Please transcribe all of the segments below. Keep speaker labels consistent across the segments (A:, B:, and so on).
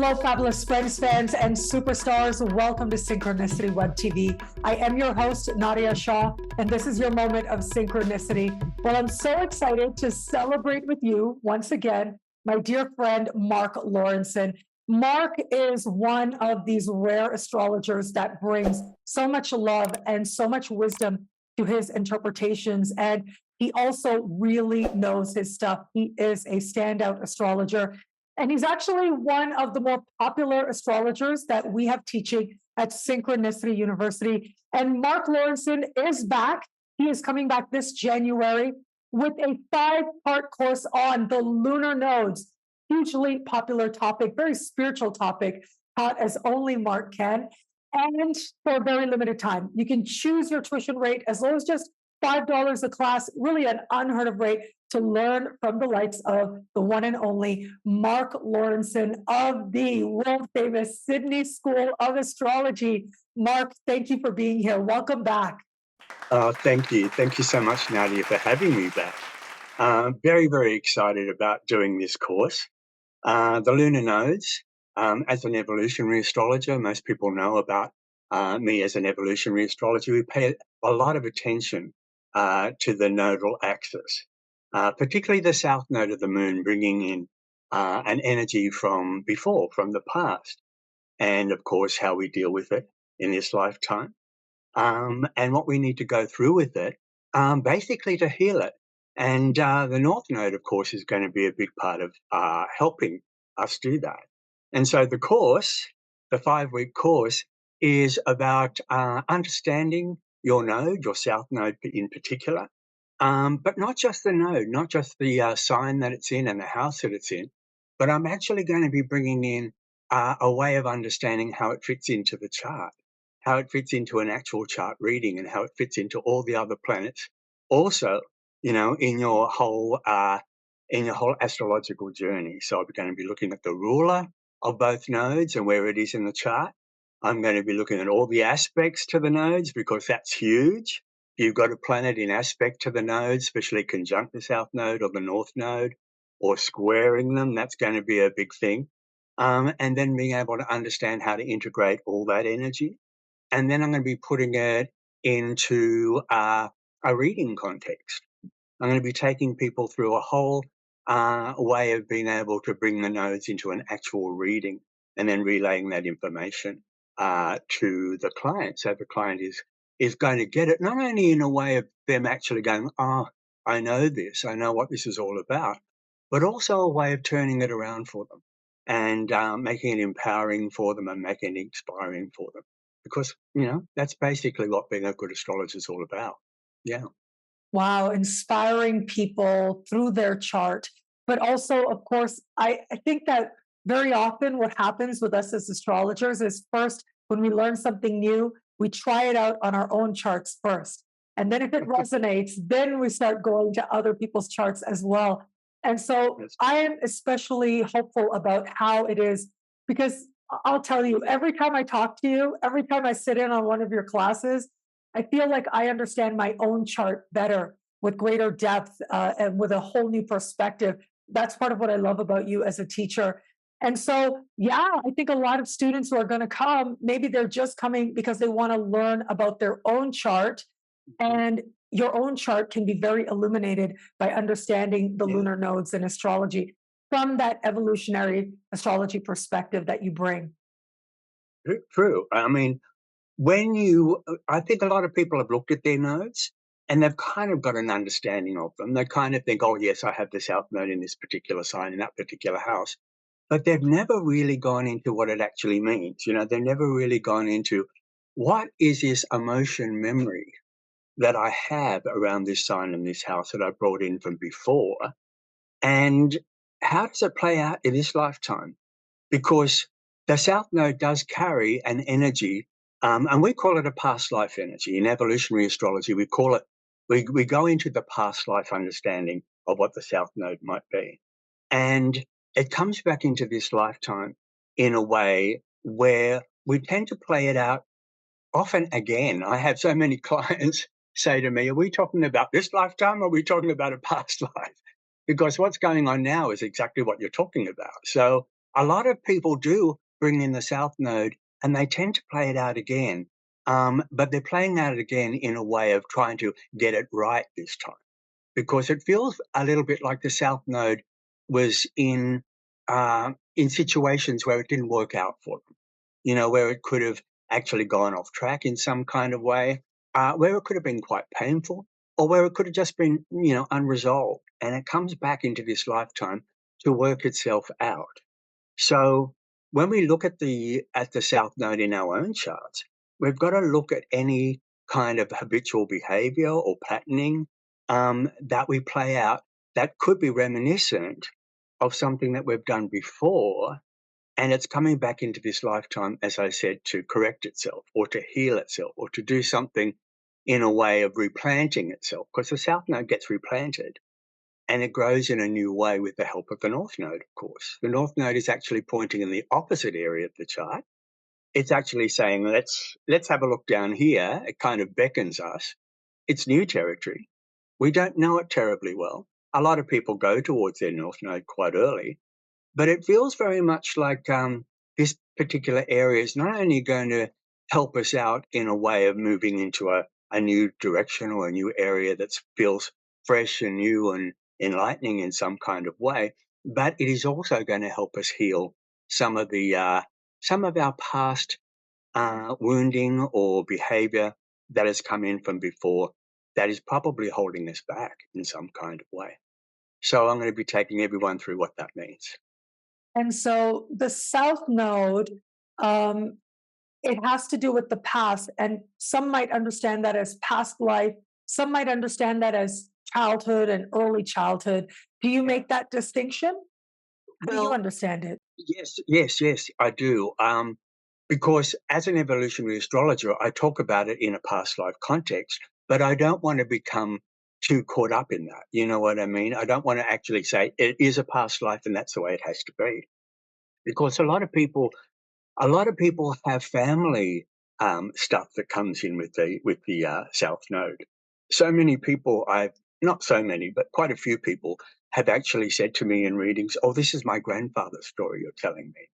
A: Hello, fabulous friends, fans, and superstars. Welcome to Synchronicity Web TV. I am your host, Nadiya Shah, and this is your moment of synchronicity. Well, I'm so excited to celebrate with you once again, my dear friend, Marc Laurenson. Marc is one of these rare astrologers that brings so much love and so much wisdom to his interpretations. And he also really knows his stuff. He is a standout astrologer. And he's actually one of the more popular astrologers that we have teaching at Synchronicity University. And Marc Laurenson is back. He is coming back this January with a 5-part course on the lunar nodes. Hugely popular topic, very spiritual topic, taught as only Marc can. And for a very limited time, you can choose your tuition rate as low as just $5 a class, really an unheard of rate to learn from the likes of the one and only Marc Laurenson of the world famous Sydney School of Astrology. Marc, thank you for being here. Welcome back.
B: Thank you. Thank you so much, Nadiya, for having me back. Very, very excited about doing this course. The lunar nodes, as an evolutionary astrologer, most people know about me as an evolutionary astrologer. We pay a lot of attention to the nodal axis. Particularly the south node of the moon, bringing in an energy from before, from the past, and of course how we deal with it in this lifetime, and what we need to go through with it, basically to heal it. And the north node, of course, is going to be a big part of helping us do that. And so the course, the 5-week course, is about understanding your node, your south node in particular. But not just the node, not just the sign that it's in and the house that it's in, but I'm actually going to be bringing in a way of understanding how it fits into the chart, how it fits into an actual chart reading, and how it fits into all the other planets. Also, you know, in your whole astrological journey. So I'm going to be looking at the ruler of both nodes and where it is in the chart. I'm going to be looking at all the aspects to the nodes because that's huge. You've got a planet in aspect to the nodes, especially conjunct the south node or the north node, or squaring them. That's going to be a big thing. And then being able to understand how to integrate all that energy. And then I'm going to be putting it into a reading context. I'm going to be taking people through a whole way of being able to bring the nodes into an actual reading and then relaying that information to the client. So the client is going to get it, not only in a way of them actually going, oh, I know this, I know what this is all about, but also a way of turning it around for them and making it empowering for them and making it inspiring for them. Because, you know, that's basically what being a good astrologer is all about. Yeah.
A: Wow, inspiring people through their chart. But also, of course, I think that very often what happens with us as astrologers is first, when we learn something new, we try it out on our own charts first. And then if it resonates, then we start going to other people's charts as well. And so I am especially hopeful about how it is, because I'll tell you, every time I talk to you, every time I sit in on one of your classes, I feel like I understand my own chart better with greater depth and with a whole new perspective. That's part of what I love about you as a teacher. And so, yeah, I think a lot of students who are going to come, maybe they're just coming because they want to learn about their own chart. And your own chart can be very illuminated by understanding the lunar nodes in astrology from that evolutionary astrology perspective that you bring.
B: True. I mean, I think a lot of people have looked at their nodes and they've kind of got an understanding of them. They kind of think, oh, yes, I have the south node in this particular sign in that particular house. But they've never really gone into what it actually means. You know, they've never really gone into what is this emotion memory that I have around this sign in this house that I brought in from before, and how does it play out in this lifetime? Because the south node does carry an energy, and we call it a past life energy. In evolutionary astrology, we call it, we go into the past life understanding of what the south node might be. And it comes back into this lifetime in a way where we tend to play it out often again. I have so many clients say to me, are we talking about this lifetime or are we talking about a past life? Because what's going on now is exactly what you're talking about. So a lot of people do bring in the South Node and they tend to play it out again. But they're playing out again in a way of trying to get it right this time, because it feels a little bit like the South Node was in situations where it didn't work out for them, where it could have actually gone off track in some kind of way, where it could have been quite painful, or where it could have just been, unresolved. And it comes back into this lifetime to work itself out. So when we look at the South Node in our own charts, we've got to look at any kind of habitual behavior or patterning that we play out that could be reminiscent of something that we've done before, and it's coming back into this lifetime, as I said, to correct itself or to heal itself or to do something in a way of replanting itself, because the South Node gets replanted and it grows in a new way with the help of the North Node, of course. The North Node is actually pointing in the opposite area of the chart. It's actually saying, let's have a look down here. It kind of beckons us. It's new territory. We don't know it terribly well. A lot of people go towards their North Node quite early, but it feels very much like this particular area is not only going to help us out in a way of moving into a new direction or a new area that feels fresh and new and enlightening in some kind of way, but it is also going to help us heal some of our past wounding or behavior that has come in from before that is probably holding us back in some kind of way. So I'm going to be taking everyone through what that means.
A: And so the South Node, it has to do with the past. And some might understand that as past life. Some might understand that as childhood and early childhood. Do you make that distinction? How do you understand it?
B: Yes, I do. Because as an evolutionary astrologer, I talk about it in a past life context, but I don't want to become too caught up in that. You know what I mean? I don't want to actually say it is a past life and that's the way it has to be. Because a lot of people have family stuff that comes in with the South Node. So many people, not so many, but quite a few people have actually said to me in readings, "Oh, this is my grandfather's story you're telling me,"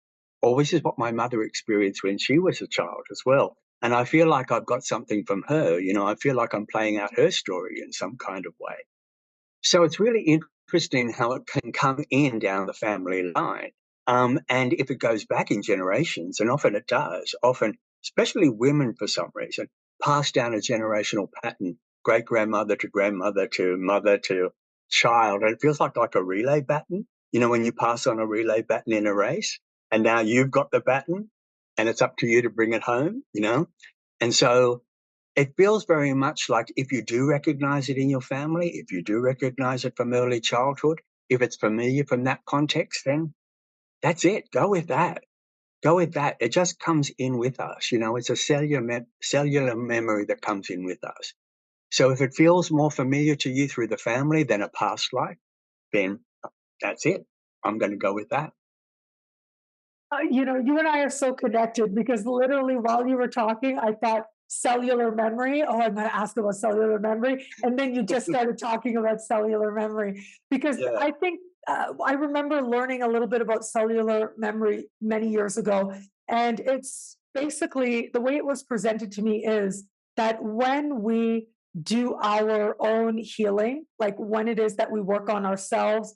B: or "This is what my mother experienced when she was a child as well." And I feel like I've got something from her. I feel like I'm playing out her story in some kind of way. So it's really interesting how it can come in down the family line. And if it goes back in generations, and often it does, often, especially women for some reason, pass down a generational pattern, great grandmother to mother to child. And it feels like a relay baton, when you pass on a relay baton in a race, and now you've got the baton and it's up to you to bring it home, And so it feels very much like if you do recognize it in your family, if you do recognize it from early childhood, if it's familiar from that context, then that's it. Go with that. Go with that. It just comes in with us. It's a cellular memory that comes in with us. So if it feels more familiar to you through the family than a past life, then that's it. I'm going to go with that.
A: You and I are so connected because literally while you were talking, I thought cellular memory. Oh, I'm going to ask about cellular memory. And then you just started talking about cellular memory because
B: Yeah.
A: I think I remember learning a little bit about cellular memory many years ago. And it's basically the way it was presented to me is that when we do our own healing, like when it is that we work on ourselves,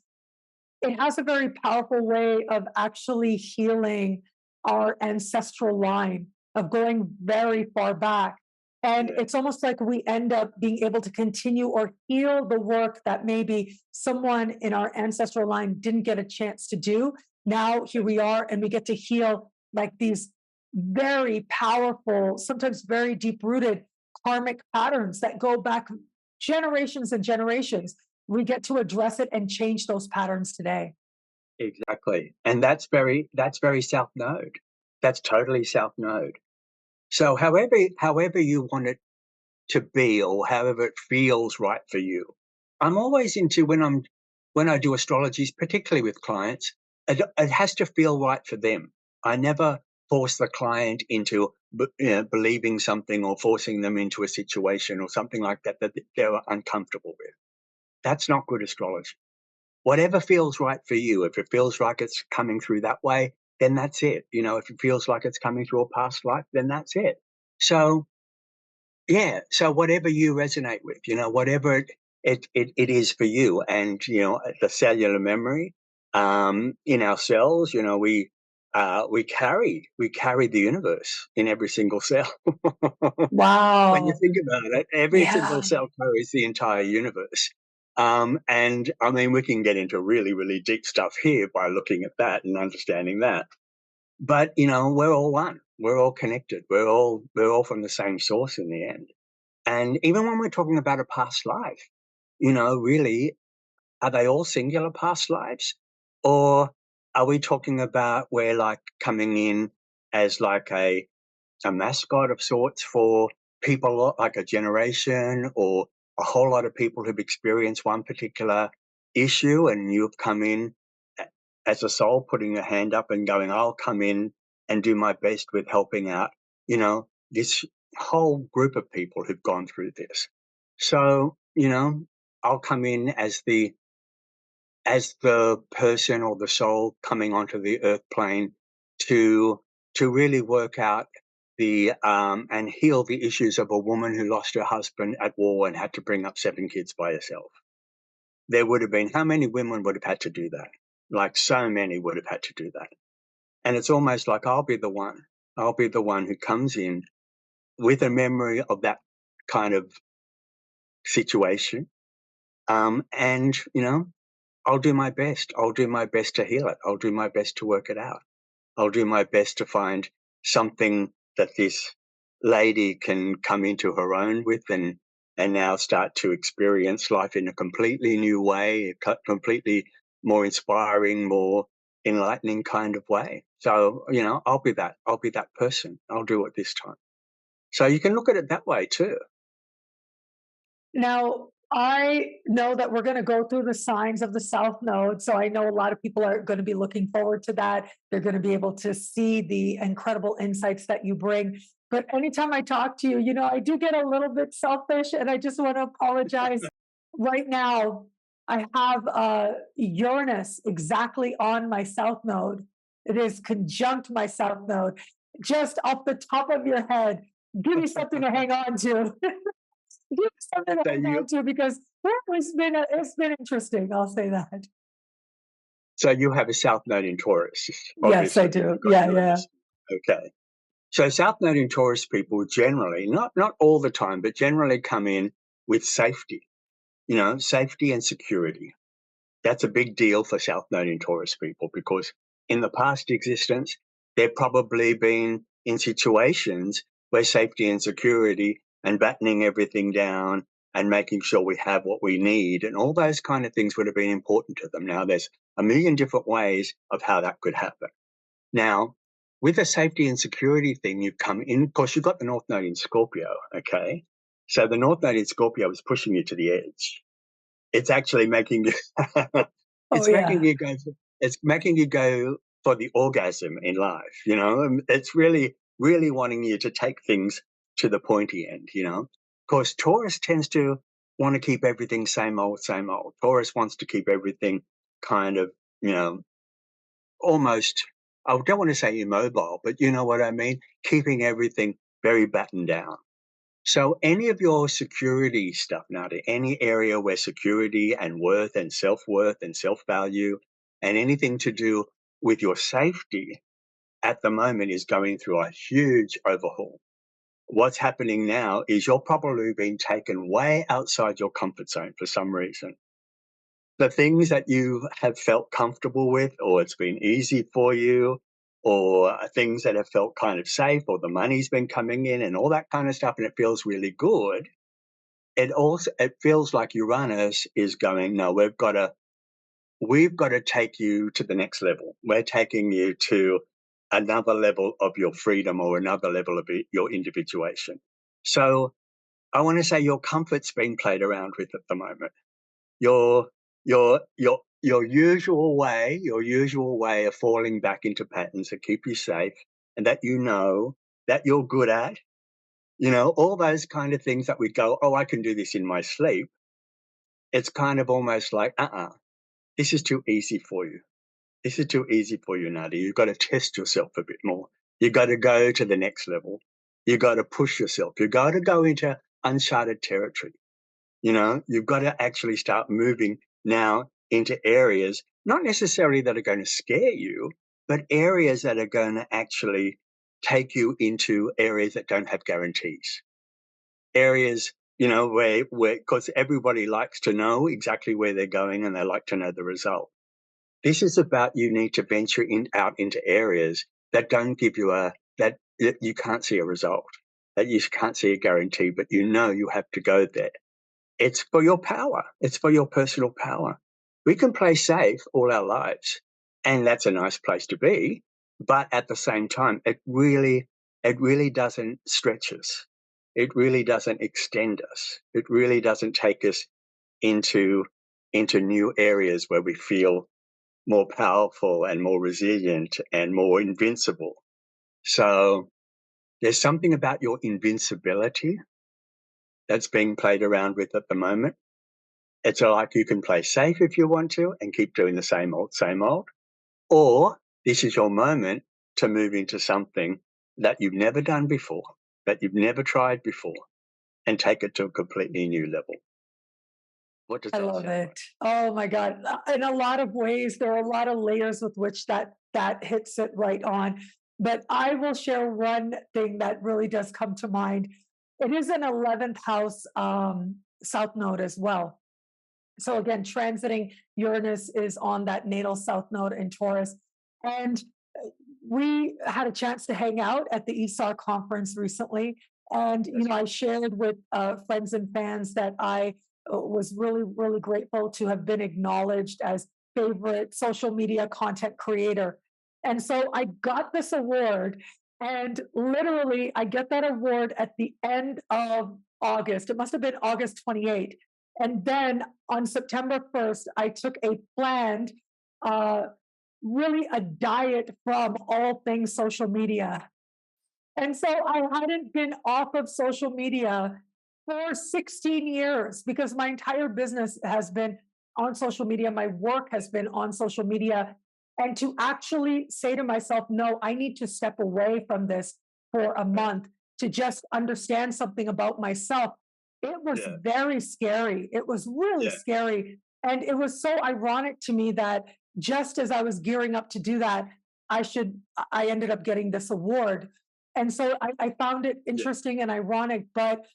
A: it has a very powerful way of actually healing our ancestral line, of going very far back. And it's almost like we end up being able to continue or heal the work that maybe someone in our ancestral line didn't get a chance to do. Now, here we are, and we get to heal like these very powerful, sometimes very deep rooted karmic patterns that go back generations and generations. We get to address it and change those patterns today.
B: Exactly. And that's very South Node. That's totally South Node. So however you want it to be or however it feels right for you. I'm always into when I do astrologies, particularly with clients, it has to feel right for them. I never force the client into believing something or forcing them into a situation or something like that they're uncomfortable with. That's not good astrology. whatever feels right for you. If it feels like it's coming through that way, then that's it. You know, if it feels like it's coming through a past life, then that's it. So yeah, so whatever you resonate with, you know, whatever it is for you, and you know, the cellular memory in our cells, you know, we carry the universe in every single cell. When you
A: Wow.
B: think about it, every single
A: Yeah.
B: cell carries the entire universe. And I mean, we can get into really, really deep stuff here by looking at that and understanding that. But you know, we're all one. We're all connected. We're all from the same source in the end. And even when we're talking about a past life, you know, really, are they all singular past lives? Or are we talking about we're like coming in as like a mascot of sorts for people, like a generation or a whole lot of people who've experienced one particular issue, and you've come in as a soul putting your hand up and going, I'll come in and do my best with helping out, you know, this whole group of people who've gone through this. So, you know, I'll come in as the person or the soul coming onto the earth plane to really work out the and heal the issues of a woman who lost her husband at war and had to bring up 7 kids by herself. There would have been, how many women would have had to do that? Like, so many would have had to do that. And it's almost like I'll be the one. I'll be the one who comes in with a memory of that kind of situation. And, you know, I'll do my best. I'll do my best to heal it. I'll do my best to work it out. I'll do my best to find something that this lady can come into her own with, and now start to experience life in a completely new way, a completely more inspiring, more enlightening kind of way. So, you know, I'll be that person. I'll do it this time. So you can look at it that way too.
A: Now, I know that we're going to go through the signs of the South Node. So I know a lot of people are going to be looking forward to that. They're going to be able to see the incredible insights that you bring. But anytime I talk to you, you know, I do get a little bit selfish, and I just want to apologize. Right now, I have Uranus exactly on my South Node. It is conjunct my South Node. Just off the top of your head, give me something to hang on to. Give me something to
B: So
A: hang
B: you
A: on to, because well, it's been interesting. I'll say that.
B: so you have a South Node in Taurus,
A: Yes, I
B: obviously.
A: do.
B: You've got
A: Yeah, yeah.
B: Uranus. Okay. So South Node in Taurus people generally, not all the time, but generally come in with safety, you know, safety and security. That's a big deal for South Node in Taurus people, because in the past existence, they've probably been in situations where safety and security and battening everything down and making sure we have what we need and all those kind of things would have been important to them. Now, there's a million different ways of how that could happen. Now, with the safety and security thing, you come in, of course, you've got the North Node in Scorpio, okay? So the North Node in Scorpio is pushing you to the edge. It's actually making you,
A: Oh
B: it's making
A: yeah.
B: you go, it's making you go for the orgasm in life, you know? And it's really, really wanting you to take things to the pointy end, you know? Of course, Taurus tends to want to keep everything same old, same old. Taurus wants to keep everything kind of, you know, almost, I don't want to say immobile, but you know what I mean? Keeping everything very battened down. So any of your security stuff now, to any area where security and worth and self-value and anything to do with your safety at the moment is going through a huge overhaul. What's happening now is you're probably being taken way outside your comfort zone for some reason. The things that you have felt comfortable with, or it's been easy for you, or things that have felt kind of safe, or the money's been coming in and all that kind of stuff, and it feels really good. It feels like Uranus is going, no, we've got to take you to the next level. We're taking you to another level of your freedom or another level of your individuation. So I want to say your comfort's being played around with at the moment. Your your usual way of falling back into patterns that keep you safe and that you know that you're good at, you know, all those kind of things that we go, oh, I can do this in my sleep. It's kind of almost like, this is too easy for you. This is too easy for you, Nadiya. You've got to test yourself a bit more. You've got to go to the next level. You've got to push yourself. You've got to go into uncharted territory. You've got to actually start moving now into areas, not necessarily that are going to scare you, but areas that are going to actually take you into areas that don't have guarantees. Areas, where because everybody likes to know exactly where they're going and they like to know the result. This is about you need to venture out into areas that don't give you that you can't see a result, that you can't see a guarantee, but you have to go there. It's for your power. It's for your personal power. We can play safe all our lives, and that's a nice place to be. But at the same time, it really doesn't stretch us. It really doesn't extend us. It really doesn't take us into new areas where we feel more powerful and more resilient and more invincible. So there's something about your invincibility that's being played around with at the moment. It's like you can play safe if you want to and keep doing the same old, or this is your moment to move into something that you've never done before, that you've never tried before, and take it to a completely new level. What does
A: I
B: that
A: love
B: sound like?
A: it. Oh my God. In a lot of ways, there are a lot of layers with which that hits it right on. But I will share one thing that really does come to mind. It is an 11th house south node as well. So again, transiting Uranus is on that natal south node in Taurus. And we had a chance to hang out at the ESAR conference recently. And, I shared with friends and fans that I was really, really grateful to have been acknowledged as favorite social media content creator. And so I got this award, and literally, I get that award at the end of August. It must have been August 28th. And then on September 1st, I took a planned, uh, really a diet from all things social media. And so I hadn't been off of social media for 16 years because my entire business has been on social media. My work has been on social media. And to actually say to myself, no, I need to step away from this for a month to just understand something about myself. It was
B: Yeah,
A: very scary. It was really
B: yeah,
A: scary. And it was so ironic to me that just as I was gearing up to do that, I ended up getting this award. And so I found it
B: yeah,
A: interesting and ironic, but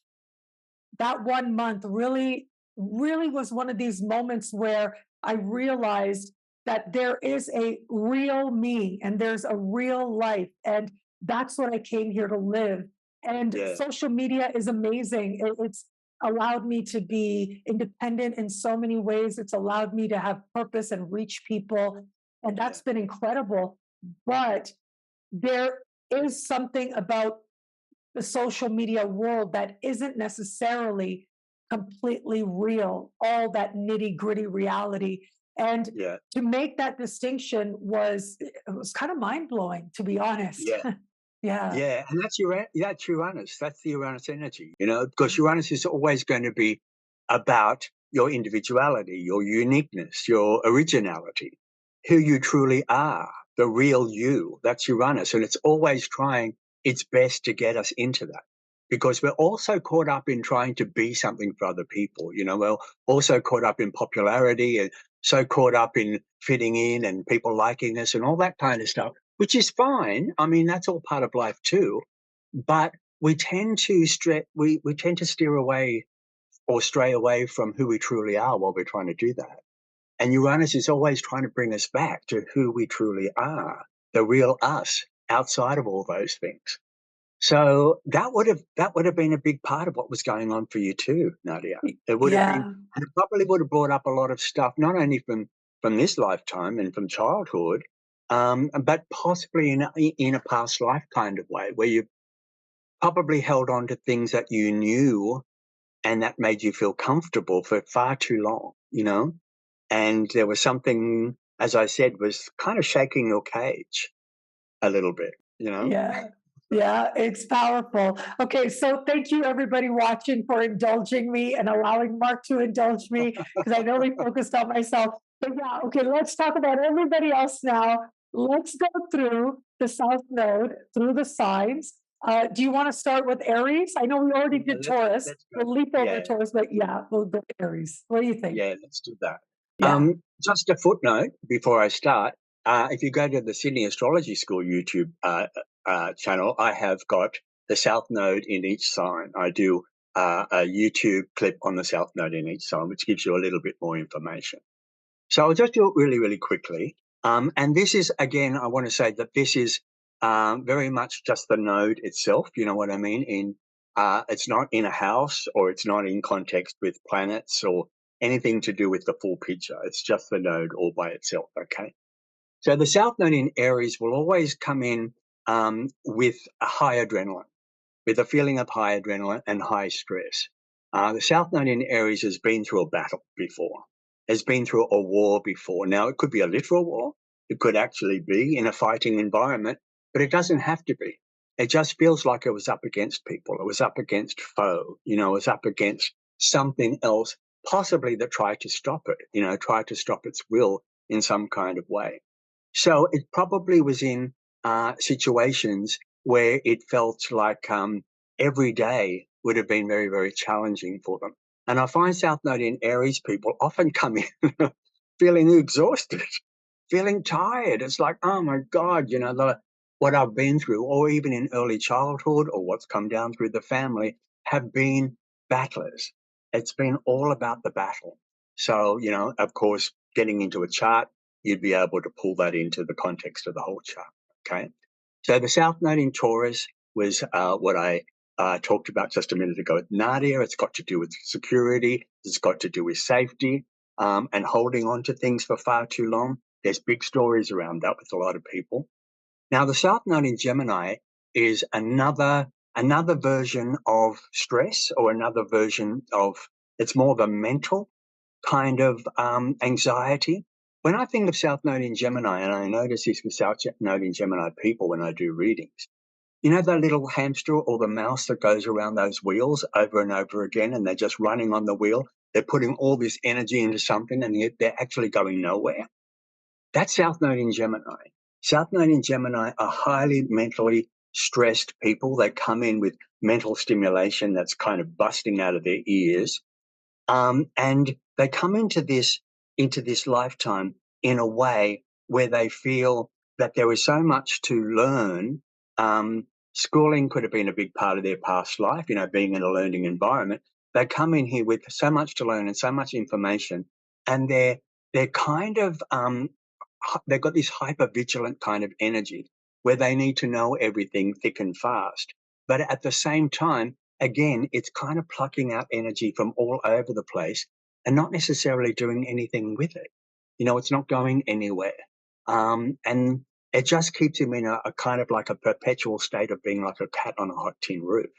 A: that 1 month really, really was one of these moments where I realized that there is a real me and there's a real life. And that's what I came here to live. And
B: yeah,
A: social media is amazing. It's allowed me to be independent in so many ways. It's allowed me to have purpose and reach people. And
B: yeah,
A: that's been incredible. But there is something about the social media world that isn't necessarily completely real, all that nitty gritty reality. And
B: yeah,
A: to make that distinction was kind of mind blowing, to be honest.
B: yeah.
A: Yeah.
B: Yeah, and that's Uranus. That's the Uranus energy, because Uranus is always going to be about your individuality, your uniqueness, your originality, who you truly are, the real you. That's Uranus, and it's always trying its best to get us into that. Because we're also caught up in trying to be something for other people. We're also caught up in popularity and so caught up in fitting in and people liking us and all that kind of stuff, which is fine. I mean, that's all part of life too. But we tend to we tend to steer away or stray away from who we truly are while we're trying to do that. And Uranus is always trying to bring us back to who we truly are, the real us outside of all those things. So that would have been a big part of what was going on for you too, Nadia. It would have been,
A: Yeah.
B: and it probably would have brought up a lot of stuff, not only from this lifetime and from childhood, but possibly in a past life kind of way, where you probably held on to things that you knew and that made you feel comfortable for far too long. And there was something, as I said, was kind of shaking your cage a little bit.
A: Yeah. Yeah, it's powerful. Okay, so thank you everybody watching for indulging me and allowing Mark to indulge me because I know we focused on myself. But yeah, okay, let's talk about everybody else now. Let's go through the South Node, through the signs. Do you want to start with Aries? I know we already did Taurus.
B: Let's go.
A: We'll leap over
B: Yeah,
A: Taurus, but yeah, we'll go Aries. What do you think?
B: yeah, let's do that.
A: Yeah.
B: Just a footnote before I start. If you go to the Sydney Astrology School YouTube channel, I have got the South Node in each sign. I do a YouTube clip on the South Node in each sign, which gives you a little bit more information. So I'll just do it really, really quickly. And this is, again, I want to say that this is very much just the node itself. You know what I mean? It's not in a house, or it's not in context with planets or anything to do with the full picture. It's just the node all by itself. Okay. So the South Node in Aries will always come in with a high adrenaline, with a feeling of high adrenaline and high stress. The South Node in Aries has been through a battle before, has been through a war before. Now, it could be a literal war. It could actually be in a fighting environment, but it doesn't have to be. It just feels like it was up against people. It was up against foe. It was up against something else, possibly that tried to stop it, tried to stop its will in some kind of way. So it probably was in situations where it felt like every day would have been very, very challenging for them. And I find South Node in Aries people often come in feeling exhausted, feeling tired. It's like, oh my God, what I've been through, or even in early childhood, or what's come down through the family, have been battlers. It's been all about the battle. So, of course, getting into a chart, you'd be able to pull that into the context of the whole chart. Okay. So the South Node in Taurus was what I talked about just a minute ago with Nadiya. It's got to do with security. It's got to do with safety and holding on to things for far too long. There's big stories around that with a lot of people. Now, the South Node in Gemini is another version of stress, or another version of, it's more the mental kind of anxiety. When I think of South Node in Gemini, and I notice this with South Node in Gemini people when I do readings, that little hamster or the mouse that goes around those wheels over and over again, and they're just running on the wheel. They're putting all this energy into something, and yet they're actually going nowhere. That's South Node in Gemini. South Node in Gemini are highly mentally stressed people. They come in with mental stimulation that's kind of busting out of their ears. And they come into this lifetime in a way where they feel that there is so much to learn. Schooling could have been a big part of their past life, being in a learning environment. They come in here with so much to learn and so much information, and they're kind of they've got this hyper vigilant kind of energy where they need to know everything thick and fast. But at the same time, again, it's kind of plucking out energy from all over the place and not necessarily doing anything with it. It's not going anywhere. And it just keeps him in a kind of like a perpetual state of being like a cat on a hot tin roof.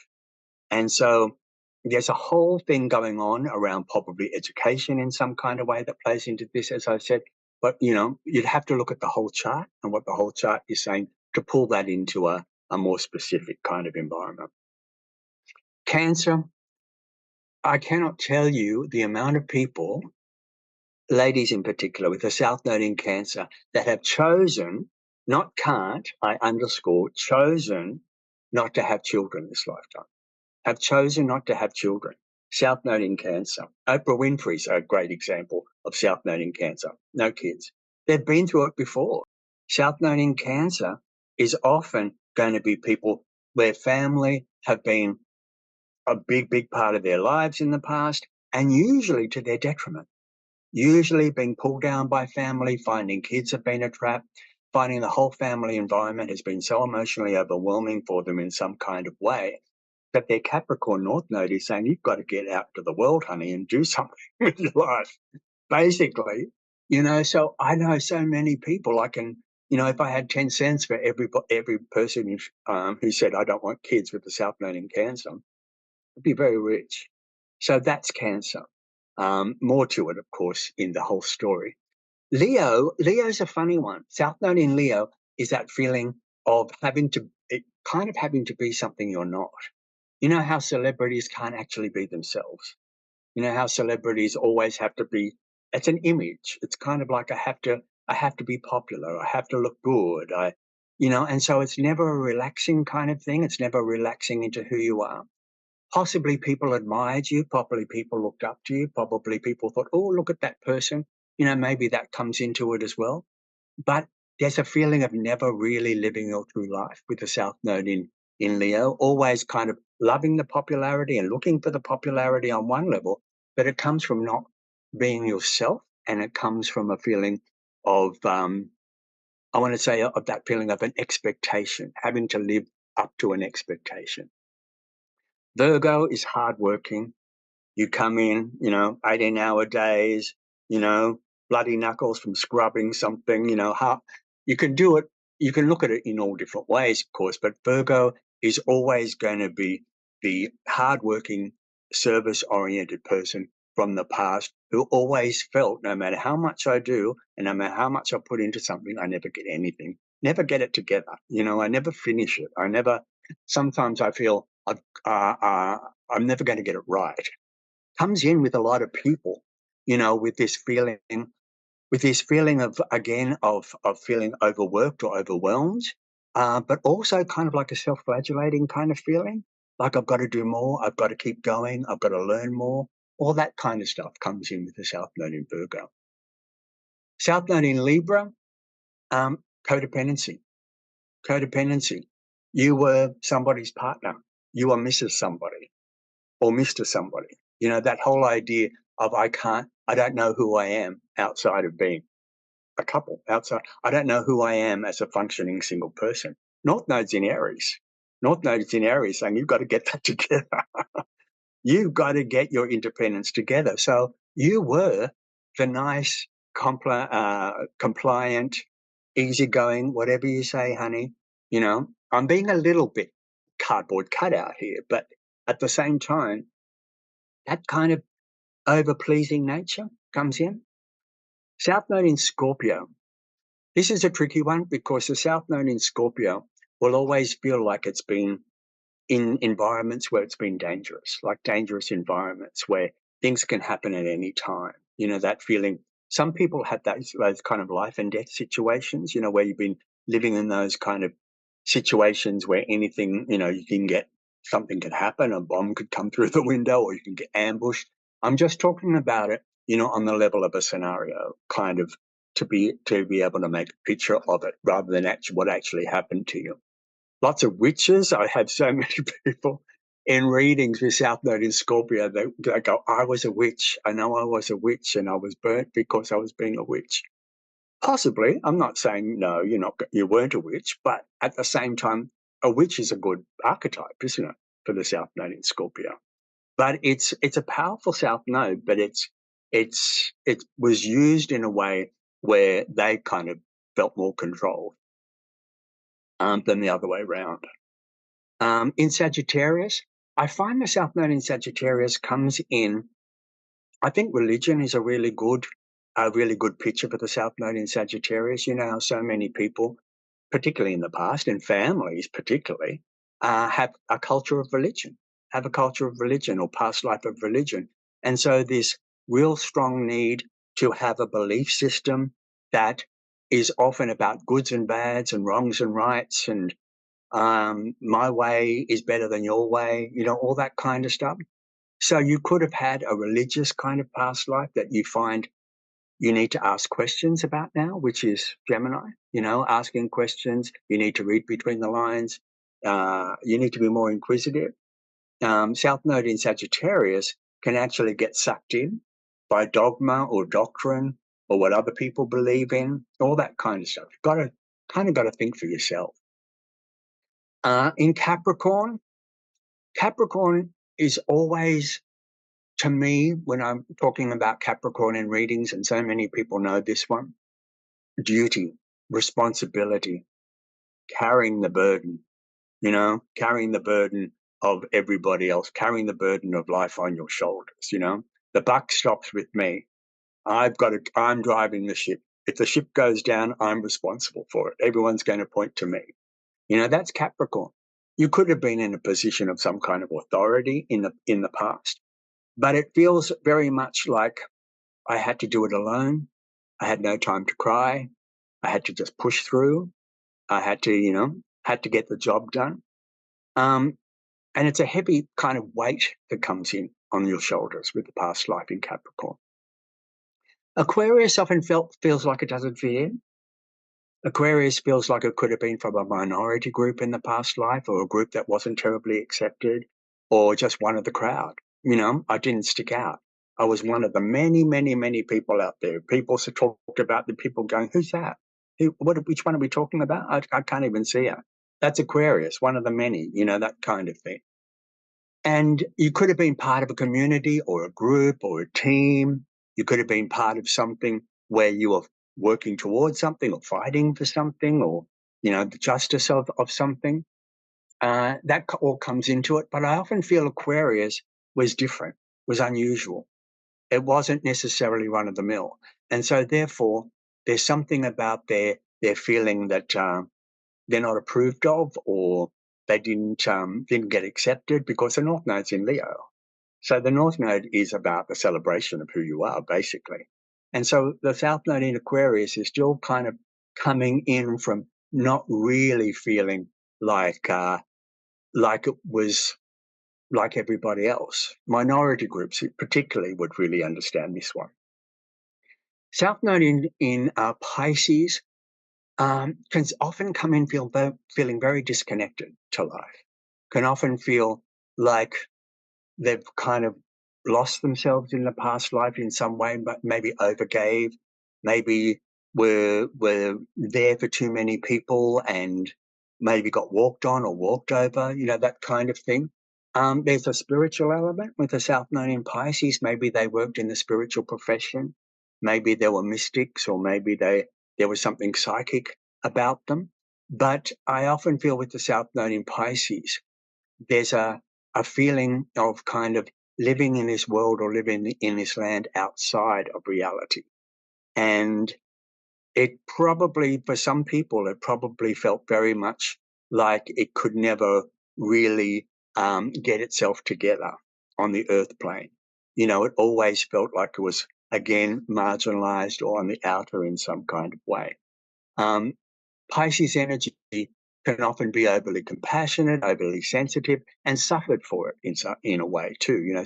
B: And so there's a whole thing going on around probably education in some kind of way that plays into this, as I said. But, you'd have to look at the whole chart and what the whole chart is saying to pull that into a more specific kind of environment. Cancer, I cannot tell you the amount of people, ladies in particular, with the South Node in Cancer, that have chosen, not can't, I underscore, chosen not to have children this lifetime, have chosen not to have children. South Node in Cancer. Oprah Winfrey's a great example of South Node in Cancer. No kids. They've been through it before. South Node in Cancer is often going to be people where family have been a big, big part of their lives in the past, and usually to their detriment. Usually being pulled down by family, finding kids have been a trap, finding the whole family environment has been so emotionally overwhelming for them in some kind of way that their Capricorn North Node is saying, you've got to get out to the world, honey, and do something with your life, basically. So I know so many people. I can, if I had 10 cents for every person who said, I don't want kids with the South Node in Cancer, I'd be very rich. So that's Cancer. More to it, of course, in the whole story. Leo's a funny one. South Node in Leo is that feeling of having to kind of having to be something you're not. You know how celebrities can't actually be themselves. You know how celebrities always have to be, it's an image. It's kind of like I have to be popular. I have to look good. And so it's never a relaxing kind of thing. It's never relaxing into who you are. Possibly people admired you. Probably people looked up to you. Probably people thought, oh, look at that person. Maybe that comes into it as well. But there's a feeling of never really living your true life with the South Node in Leo, always kind of loving the popularity and looking for the popularity on one level, but it comes from not being yourself, and it comes from a feeling of, I want to say, of that feeling of an expectation, having to live up to an expectation. Virgo is hardworking. You come in, 18-hour days, bloody knuckles from scrubbing something, you can do it. You can look at it in all different ways, of course, but Virgo is always going to be the hardworking, service-oriented person from the past who always felt no matter how much I do and no matter how much I put into something, I never get anything, never get it together. I never finish it. Sometimes I feel I'm never going to get it right. Comes in with a lot of people, with this feeling of, again, of feeling overworked or overwhelmed, but also kind of like a self-flagellating kind of feeling, like I've got to do more, I've got to keep going, I've got to learn more. All that kind of stuff comes in with the South Node in Virgo. South Node in Libra, codependency. You were somebody's partner. You are Mrs. somebody or Mr. somebody. That whole idea of I don't know who I am outside of being a couple, outside. I don't know who I am as a functioning single person. North Node's in Aries. North Node's in Aries saying you've got to get that together. You've got to get your independence together. So you were the nice, compliant, easygoing, whatever you say, honey. I'm being a little bit cardboard cutout here, but at the same time, that kind of over-pleasing nature comes in. South Node in Scorpio. This is a tricky one because the South Node in Scorpio will always feel like it's been in environments where it's been dangerous, like dangerous environments where things can happen at any time. That feeling. Some people have those kind of life and death situations, where you've been living in those kind of situations where anything, you can get, something could happen, a bomb could come through the window, or you can get ambushed. I'm just talking about it, on the level of a scenario, kind of to be able to make a picture of it rather than what actually happened to you. Lots of witches. I have so many people in readings with South Node in Scorpio. They go, I was a witch. I know I was a witch and I was burnt because I was being a witch. Possibly. I'm not saying, no, you weren't a witch, but at the same time, a witch is a good archetype, isn't it, for the South Node in Scorpio? But it's a powerful South Node, but it was used in a way where they kind of felt more controlled than the other way around. In Sagittarius, I find the South Node in Sagittarius comes in. I think religion is a really good picture for the South Node in Sagittarius. How so many people, particularly in the past, and families particularly, have a culture of religion, or past life of religion. And so this real strong need to have a belief system that is often about goods and bads and wrongs and rights and my way is better than your way, all that kind of stuff. So you could have had a religious kind of past life that you find you need to ask questions about now, which is Gemini, asking questions. You need to read between the lines. You need to be more inquisitive. South Node in Sagittarius can actually get sucked in by dogma or doctrine or what other people believe in, all that kind of stuff. You've got to think for yourself. In Capricorn is always, to me, when I'm talking about Capricorn in readings, and so many people know this one, duty, responsibility, carrying the burden, carrying the burden of everybody else, carrying the burden of life on your shoulders, The buck stops with me. I'm driving the ship. If the ship goes down, I'm responsible for it. Everyone's going to point to me. That's Capricorn. You could have been in a position of some kind of authority in the past, but it feels very much like I had to do it alone. I had no time to cry. I had to just push through. I had to, had to get the job done. And it's a heavy kind of weight that comes in on your shoulders with the past life in Capricorn. Aquarius often feels like it doesn't fit in. Aquarius feels like it could have been from a minority group in the past life, or a group that wasn't terribly accepted, or just one of the crowd. I didn't stick out. I was one of the many, many, many people out there. People talked about the people going, who's that? Which one are we talking about? I can't even see her. That's Aquarius, one of the many, that kind of thing. And you could have been part of a community or a group or a team. You could have been part of something where you were working towards something or fighting for something, or, the justice of something. That all comes into it. But I often feel Aquarius was different, was unusual. It wasn't necessarily run of the mill. And so therefore, there's something about their feeling that they're not approved of, or they didn't get accepted, because the North Node's in Leo. So the North Node is about the celebration of who you are, basically. And so the South Node in Aquarius is still kind of coming in from not really feeling like it was like everybody else. Minority groups particularly would really understand this one. South Node in Pisces can often come in feeling very disconnected to life, can often feel like they've kind of lost themselves in the past life in some way, but maybe overgave, maybe were there for too many people and maybe got walked on or walked over, that kind of thing. There's a spiritual element with the South Node in Pisces. Maybe they worked in the spiritual profession. Maybe they were mystics, or maybe there was something psychic about them. But I often feel with the South Node in Pisces, there's a feeling of kind of living in this world or living in this land outside of reality. And it probably, for some people, it probably felt very much like it could never really get itself together on the earth plane. It always felt like it was, again, marginalized or on the outer in some kind of way. Pisces energy can often be overly compassionate, overly sensitive, and suffered for it in a way too.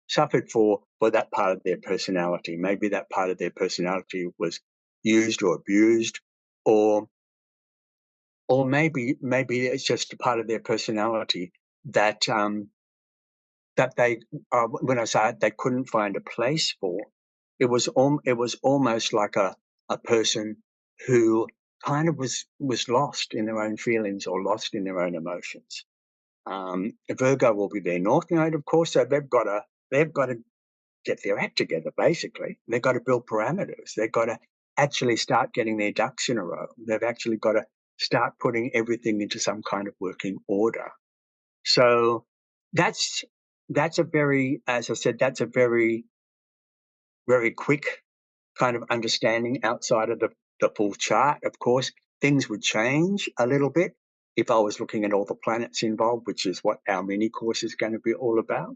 B: Suffered for that part of their personality. Maybe that part of their personality was used or abused, or maybe it's just a part of their personality that that they, when I say it, they couldn't find a place for. It was almost like a person who kind of was lost in their own feelings or lost in their own emotions. Virgo will be their North Node, of course, so they've got to get their act together. Basically, they've got to build parameters. They've got to actually start getting their ducks in a row. They've actually got to start putting everything into some kind of working order. So that's a very, as I said, that's a very, very quick kind of understanding outside of the full chart. Of course, things would change a little bit if I was looking at all the planets involved, which is what our mini course is going to be all about.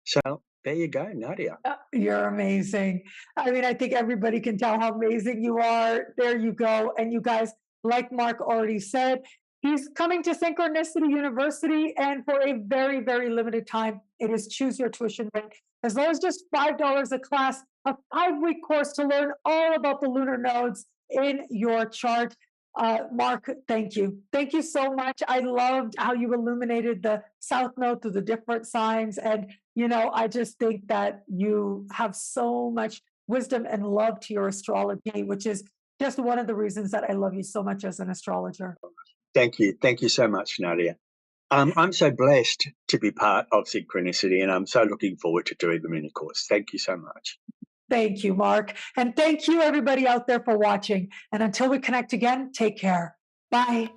B: So there you go, Nadiya.
A: You're amazing. I mean, I think everybody can tell how amazing you are. There you go. And you guys, like Marc already said, he's coming to Synchronicity University, and for a very, very limited time, it is choose your tuition rate. As low as just $5 a class, a 5-week course to learn all about the lunar nodes in your chart. Marc, thank you. Thank you so much. I loved how you illuminated the South Node through the different signs. And, I just think that you have so much wisdom and love to your astrology, which is just one of the reasons that I love you so much as an astrologer.
B: Thank you. Thank you so much, Nadiya. I'm so blessed to be part of Synchronicity, and I'm so looking forward to doing the mini course. Thank you so much.
A: Thank you, Marc. And thank you, everybody out there, for watching. And until we connect again, take care. Bye.